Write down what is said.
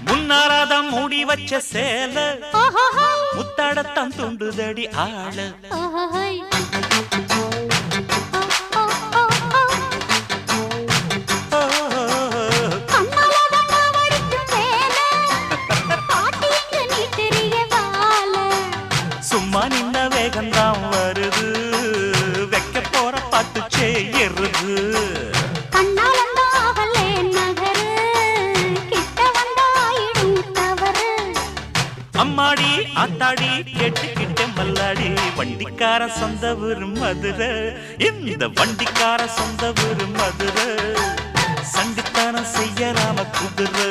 முன்னாராதான் மூடி வச்ச சேல முத்தாடத்தான் துண்டுதடி ஆள சும்மா நின்ன வேகந்தான் வருது வைக்க போற பாட்டு செய்யறது அம்மாடி ஆத்தாடி கேட்டுக்கிட்டே மல்லாடி வண்டிக்கார சொந்த ஊரு மதுரை இந்த வண்டிக்கார சொந்த ஊரு மதுரை சண்டித்தானம் செய்யலாம குதிரை